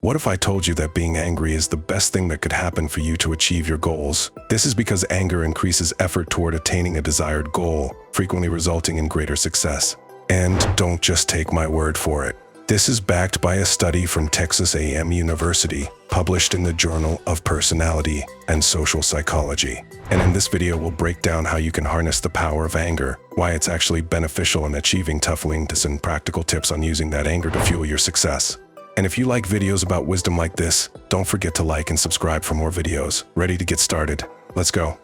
What if I told you that being angry is the best thing that could happen for you to achieve your goals? This is because anger increases effort toward attaining a desired goal, frequently resulting in greater success. And don't just take my word for it. This is backed by a study from Texas A&M University, published in the Journal of Personality and Social Psychology. And in this video, we'll break down how you can harness the power of anger, why it's actually beneficial in achieving tough goals, and practical tips on using that anger to fuel your success. And if you like videos about wisdom like this, don't forget to like and subscribe for more videos. Ready to get started? Let's go.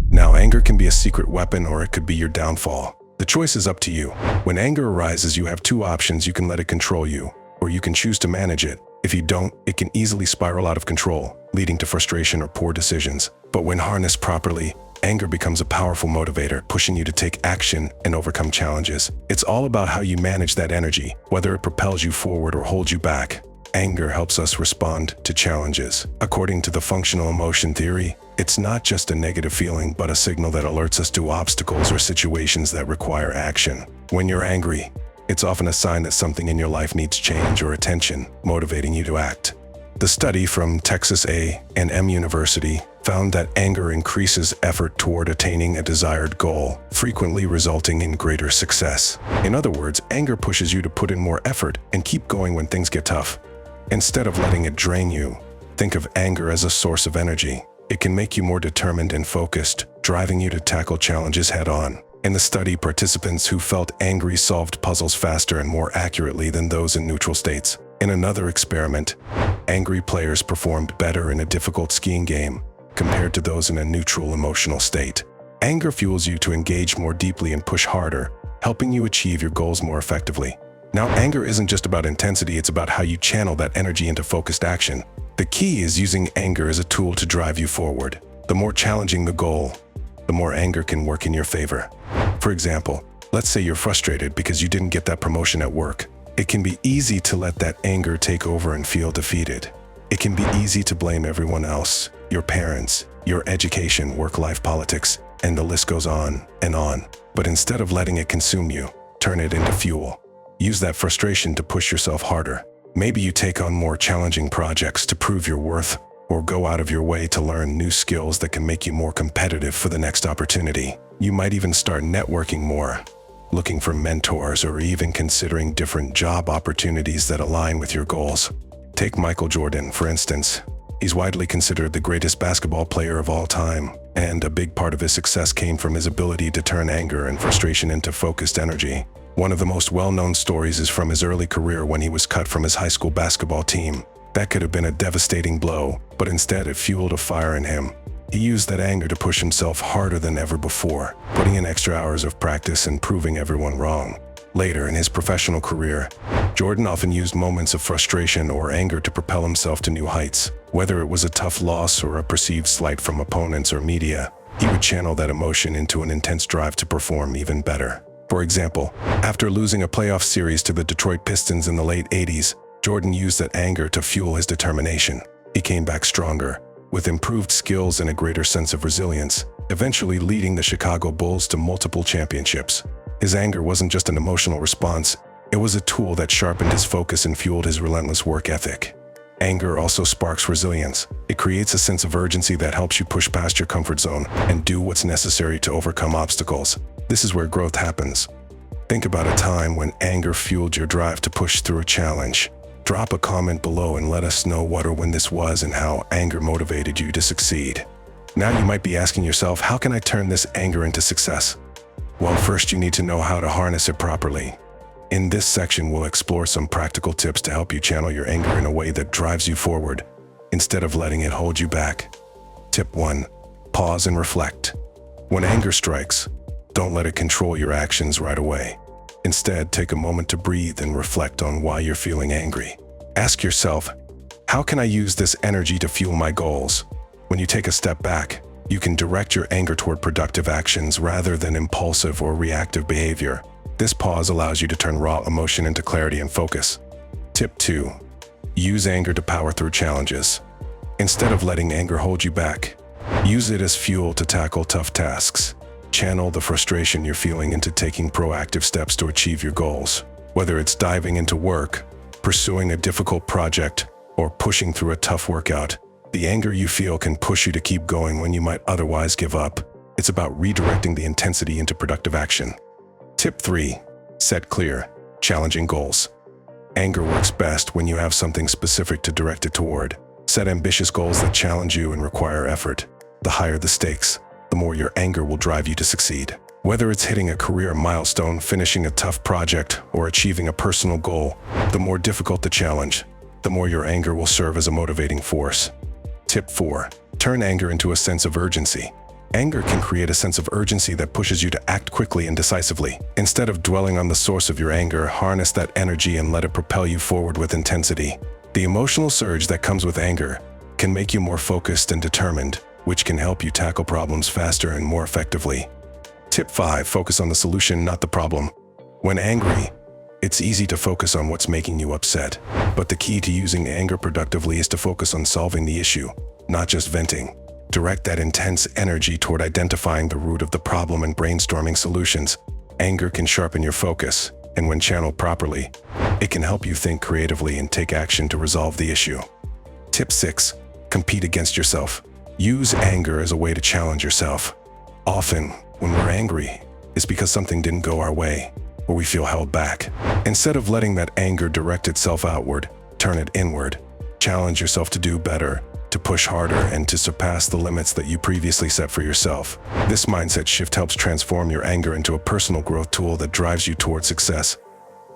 Now, anger can be a secret weapon, or it could be your downfall. The choice is up to you. When anger arises, you have two options. You can let it control you, or you can choose to manage it. If you don't, it can easily spiral out of control, leading to frustration or poor decisions. But when harnessed properly, anger becomes a powerful motivator, pushing you to take action and overcome challenges. It's all about how you manage that energy, whether it propels you forward or holds you back. Anger helps us respond to challenges. According to the functional emotion theory, it's not just a negative feeling, but a signal that alerts us to obstacles or situations that require action. When you're angry, it's often a sign that something in your life needs change or attention, motivating you to act. The study from Texas A&M University found that anger increases effort toward attaining a desired goal, frequently resulting in greater success. In other words, anger pushes you to put in more effort and keep going when things get tough. Instead of letting it drain you, think of anger as a source of energy. It can make you more determined and focused, driving you to tackle challenges head-on. In the study, participants who felt angry solved puzzles faster and more accurately than those in neutral states. In another experiment, angry players performed better in a difficult skiing game compared to those in a neutral emotional state. Anger fuels you to engage more deeply and push harder, helping you achieve your goals more effectively. Now, anger isn't just about intensity, it's about how you channel that energy into focused action. The key is using anger as a tool to drive you forward. The more challenging the goal, the more anger can work in your favor. For example, let's say you're frustrated because you didn't get that promotion at work. It can be easy to let that anger take over and feel defeated. It can be easy to blame everyone else, your parents, your education, work-life politics, and the list goes on and on. But instead of letting it consume you, turn it into fuel. Use that frustration to push yourself harder. Maybe you take on more challenging projects to prove your worth, or go out of your way to learn new skills that can make you more competitive for the next opportunity. You might even start networking more, looking for mentors, or even considering different job opportunities that align with your goals. Take Michael Jordan, for instance. He's widely considered the greatest basketball player of all time, and a big part of his success came from his ability to turn anger and frustration into focused energy. One of the most well-known stories is from his early career when he was cut from his high school basketball team. That could have been a devastating blow, but instead it fueled a fire in him. He used that anger to push himself harder than ever before, putting in extra hours of practice and proving everyone wrong. Later in his professional career, Jordan often used moments of frustration or anger to propel himself to new heights. Whether it was a tough loss or a perceived slight from opponents or media, he would channel that emotion into an intense drive to perform even better. For example, after losing a playoff series to the Detroit Pistons in the late 80s, Jordan used that anger to fuel his determination. He came back stronger, with improved skills and a greater sense of resilience, eventually leading the Chicago Bulls to multiple championships. His anger wasn't just an emotional response, it was a tool that sharpened his focus and fueled his relentless work ethic. Anger also sparks resilience. It creates a sense of urgency that helps you push past your comfort zone and do what's necessary to overcome obstacles. This is where growth happens. Think about a time when anger fueled your drive to push through a challenge. Drop a comment below and let us know what or when this was and how anger motivated you to succeed. Now you might be asking yourself, how can I turn this anger into success? Well, first you need to know how to harness it properly. In this section, we'll explore some practical tips to help you channel your anger in a way that drives you forward, instead of letting it hold you back. Tip 1. Pause and reflect. When anger strikes, don't let it control your actions right away. Instead, take a moment to breathe and reflect on why you're feeling angry. Ask yourself, how can I use this energy to fuel my goals? When you take a step back, you can direct your anger toward productive actions rather than impulsive or reactive behavior. This pause allows you to turn raw emotion into clarity and focus. Tip 2. Use anger to power through challenges. Instead of letting anger hold you back, use it as fuel to tackle tough tasks. Channel the frustration you're feeling into taking proactive steps to achieve your goals. Whether it's diving into work, pursuing a difficult project, or pushing through a tough workout. The anger you feel can push you to keep going when you might otherwise give up. It's about redirecting the intensity into productive action. Tip 3. Set clear, challenging goals. Anger works best when you have something specific to direct it toward. Set ambitious goals that challenge you and require effort. The higher the stakes, the more your anger will drive you to succeed. Whether it's hitting a career milestone, finishing a tough project, or achieving a personal goal, the more difficult the challenge, the more your anger will serve as a motivating force. Tip 4. Turn anger into a sense of urgency. Anger can create a sense of urgency that pushes you to act quickly and decisively. Instead of dwelling on the source of your anger, harness that energy and let it propel you forward with intensity. The emotional surge that comes with anger can make you more focused and determined, which can help you tackle problems faster and more effectively. Tip 5. Focus on the solution, not the problem. When angry, it's easy to focus on what's making you upset. But the key to using anger productively is to focus on solving the issue, not just venting. Direct that intense energy toward identifying the root of the problem and brainstorming solutions. Anger can sharpen your focus, and when channeled properly, it can help you think creatively and take action to resolve the issue. Tip 6. Compete against yourself. Use anger as a way to challenge yourself. Often, when we're angry, it's because something didn't go our way, or we feel held back. Instead of letting that anger direct itself outward, turn it inward. Challenge yourself to do better, to push harder, and to surpass the limits that you previously set for yourself. This mindset shift helps transform your anger into a personal growth tool that drives you toward success.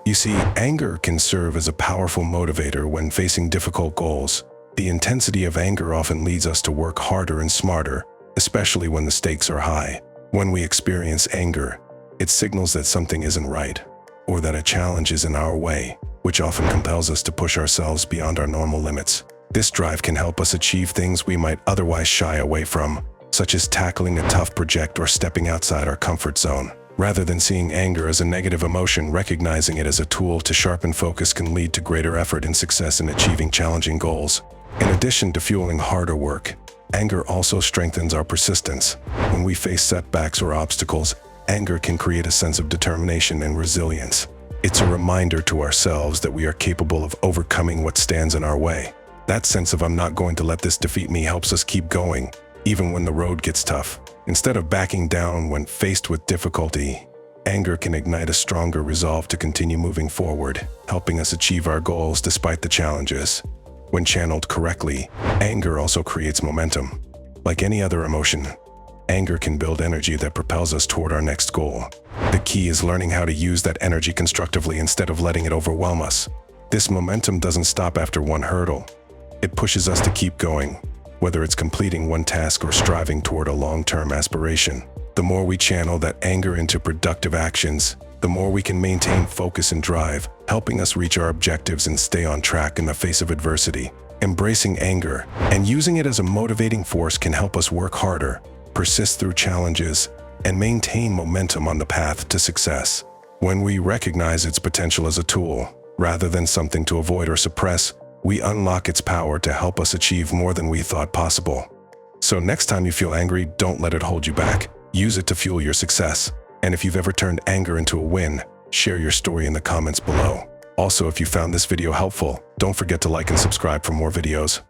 You see, anger can serve as a powerful motivator when facing difficult goals. The intensity of anger often leads us to work harder and smarter, especially when the stakes are high. When we experience anger, it signals that something isn't right, or that a challenge is in our way, which often compels us to push ourselves beyond our normal limits. This drive can help us achieve things we might otherwise shy away from, such as tackling a tough project or stepping outside our comfort zone. Rather than seeing anger as a negative emotion, recognizing it as a tool to sharpen focus can lead to greater effort and success in achieving challenging goals. In addition to fueling harder work, anger also strengthens our persistence. When we face setbacks or obstacles, anger can create a sense of determination and resilience. It's a reminder to ourselves that we are capable of overcoming what stands in our way. That sense of "I'm not going to let this defeat me" helps us keep going, even when the road gets tough. Instead of backing down when faced with difficulty, anger can ignite a stronger resolve to continue moving forward, helping us achieve our goals despite the challenges. When channeled correctly, anger also creates momentum. Like any other emotion, anger can build energy that propels us toward our next goal. The key is learning how to use that energy constructively instead of letting it overwhelm us. This momentum doesn't stop after one hurdle. It pushes us to keep going, whether it's completing one task or striving toward a long-term aspiration. The more we channel that anger into productive actions, the more we can maintain focus and drive, helping us reach our objectives and stay on track in the face of adversity. Embracing anger and using it as a motivating force can help us work harder, persist through challenges, and maintain momentum on the path to success. When we recognize its potential as a tool, rather than something to avoid or suppress, we unlock its power to help us achieve more than we thought possible. So next time you feel angry, don't let it hold you back. Use it to fuel your success. And if you've ever turned anger into a win, share your story in the comments below. Also, if you found this video helpful, don't forget to like and subscribe for more videos.